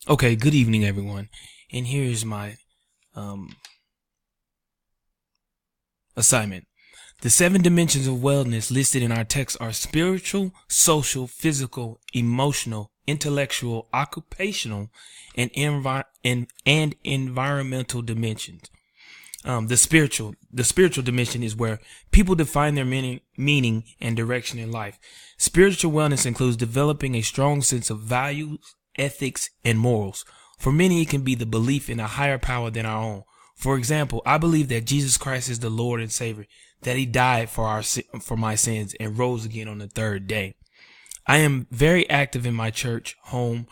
Okay, good evening, everyone. And here is my um, assignment. The 7 dimensions of wellness listed in our text are spiritual, social, physical, emotional, intellectual, occupational, and environmental dimensions. The spiritual dimension is where people define their meaning and direction in life. Spiritual wellness includes developing a strong sense of values, ethics, and morals. For many, it can be the belief in a higher power than our own. For example, I believe that Jesus Christ is the Lord and Savior, that He died for my sins and rose again on the third day. I am very active in my church home.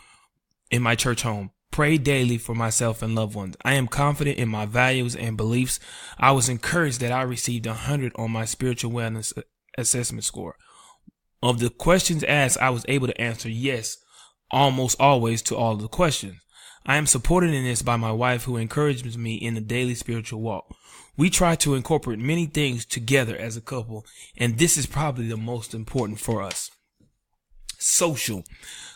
Pray daily for myself and loved ones. I am confident in my values and beliefs. I was encouraged that I received 100 on my spiritual wellness assessment score. Of the questions asked, I was able to answer yes almost always to all of the questions. I am supported in this by my wife, who encourages me in the daily spiritual walk. We try to incorporate many things together as a couple, and this is probably the most important for us. Social.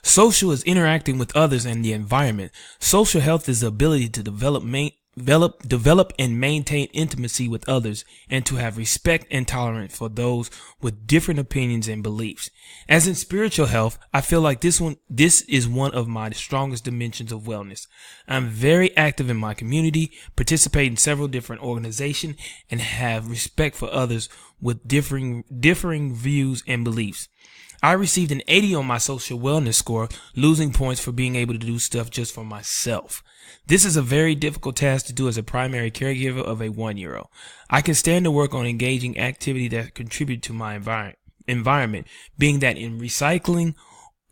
Social is interacting with others and the environment. Social health is the ability to develop and maintain intimacy with others, and to have respect and tolerance for those with different opinions and beliefs. As in spiritual health, I feel like this is one of my strongest dimensions of wellness. I'm very active in my community, participate in several different organizations, and have respect for others with differing views and beliefs. I received an 80 on my social wellness score, losing points for being able to do stuff just for myself. This is a very difficult task to do as a primary caregiver of a 1-year-old. I can stand to work on engaging activity that contribute to my environment, being that in recycling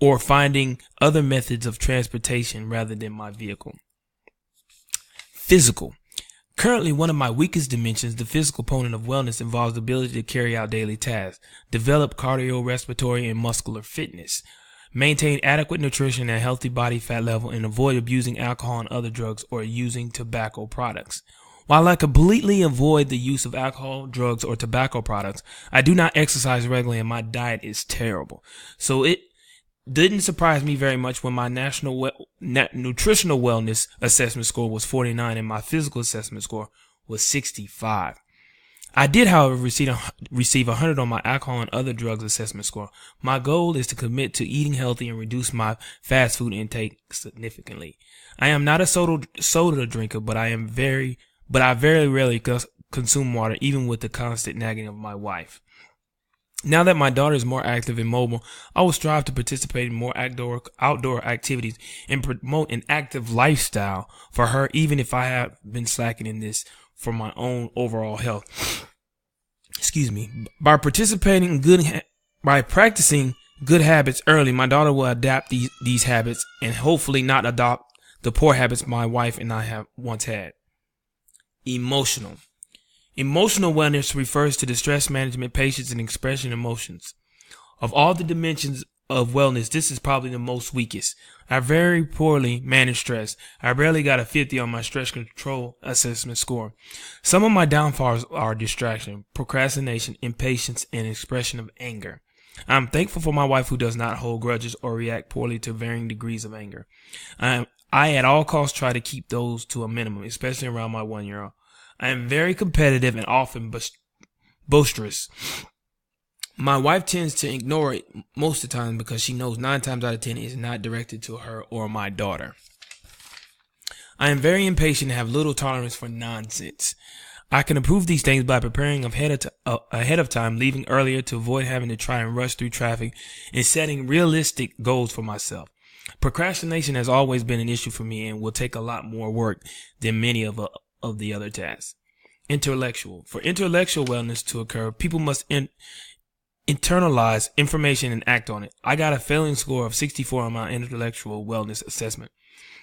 or finding other methods of transportation rather than my vehicle. Physical. Currently, one of my weakest dimensions, the physical component of wellness, involves the ability to carry out daily tasks, develop cardiorespiratory and muscular fitness, maintain adequate nutrition and healthy body fat level, and avoid abusing alcohol and other drugs or using tobacco products. While I completely avoid the use of alcohol, drugs, or tobacco products, I do not exercise regularly and my diet is terrible. So it didn't surprise me very much when my nutritional wellness assessment score was 49 and my physical assessment score was 65. I did, however, receive 100 on my alcohol and other drugs assessment score. My goal is to commit to eating healthy and reduce my fast food intake significantly. I am not a soda drinker, but I very rarely consume water, even with the constant nagging of my wife. Now that my daughter is more active and mobile, I will strive to participate in more outdoor activities and promote an active lifestyle for her, even if I have been slacking in this for my own overall health. Excuse me. By practicing good habits early, my daughter will adapt these habits and hopefully not adopt the poor habits my wife and I have once had. Emotional. Emotional wellness refers to the stress management, patience, and expression of emotions. Of all the dimensions of wellness, this is probably the most weakest. I very poorly manage stress. I barely got a 50 on my stress control assessment score. Some of my downfalls are distraction, procrastination, impatience, and expression of anger. I'm thankful for my wife, who does not hold grudges or react poorly to varying degrees of anger. I at all costs try to keep those to a minimum, especially around my 1-year-old. I am very competitive and often boisterous. My wife tends to ignore it most of the time because she knows 9 times out of 10 it is not directed to her or my daughter. I am very impatient and have little tolerance for nonsense. I can improve these things by preparing ahead of time, leaving earlier to avoid having to try and rush through traffic, and setting realistic goals for myself. Procrastination has always been an issue for me and will take a lot more work than many of the other tasks. Intellectual. For intellectual wellness to occur, people must internalize information and act on it. I got a failing score of 64 on my intellectual wellness assessment.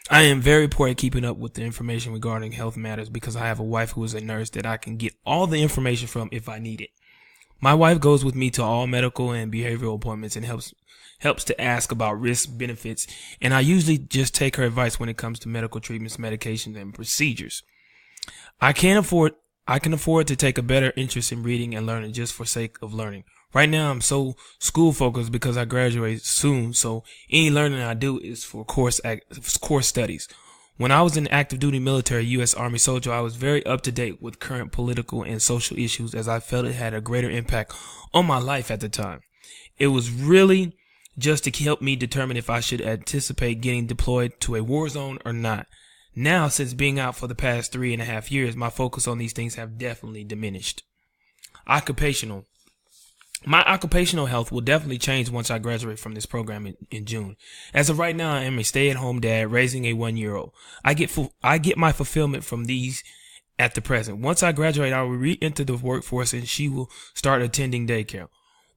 I am very poor at keeping up with the information regarding health matters because I have a wife who is a nurse that I can get all the information from if I need it. My wife goes with me to all medical and behavioral appointments and helps to ask about risks, benefits, and I usually just take her advice when it comes to medical treatments, medications, and procedures. I can afford to take a better interest in reading and learning just for sake of learning, Right now, I'm so school focused because I graduate soon, so any learning I do is for course studies. When I was in active duty military U.S. Army soldier, I was very up to date with current political and social issues as I felt it had a greater impact on my life at the time. It was really just to help me determine if I should anticipate getting deployed to a war zone or not. Now, since being out for the past 3.5 years, my focus on these things have definitely diminished. Occupational. My occupational health will definitely change once I graduate from this program in June. As of right now, I am a stay-at-home dad raising a 1-year-old. I get my fulfillment from these at the present. Once I graduate, I will re-enter the workforce and she will start attending daycare.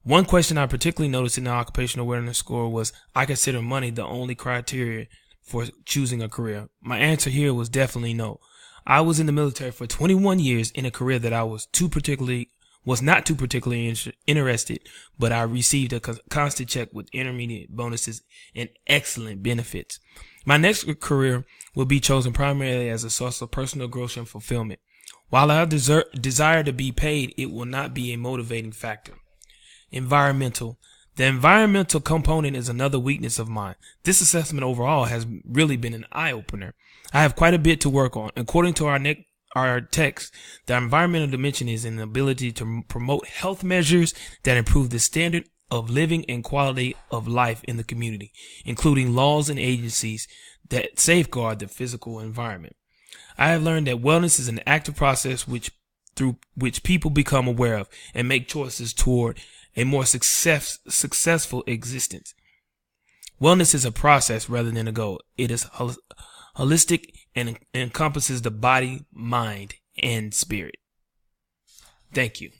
One question I particularly noticed in the occupational awareness score was, I consider money the only criteria for choosing a career. My answer here was definitely no. I was in the military for 21 years in a career that I was not too particularly interested, but I received a constant check with intermediate bonuses and excellent benefits. My next career will be chosen primarily as a source of personal growth and fulfillment. While I desire to be paid, it will not be a motivating factor. Environmental. The environmental component is another weakness of mine. This assessment overall has really been an eye-opener. I have quite a bit to work on. According to our text, the environmental dimension is an ability to promote health measures that improve the standard of living and quality of life in the community, including laws and agencies that safeguard the physical environment. I have learned that wellness is an active process through which people become aware of and make choices toward a more successful existence. Wellness is a process rather than a goal. It is holistic and encompasses the body, mind, and spirit. Thank you.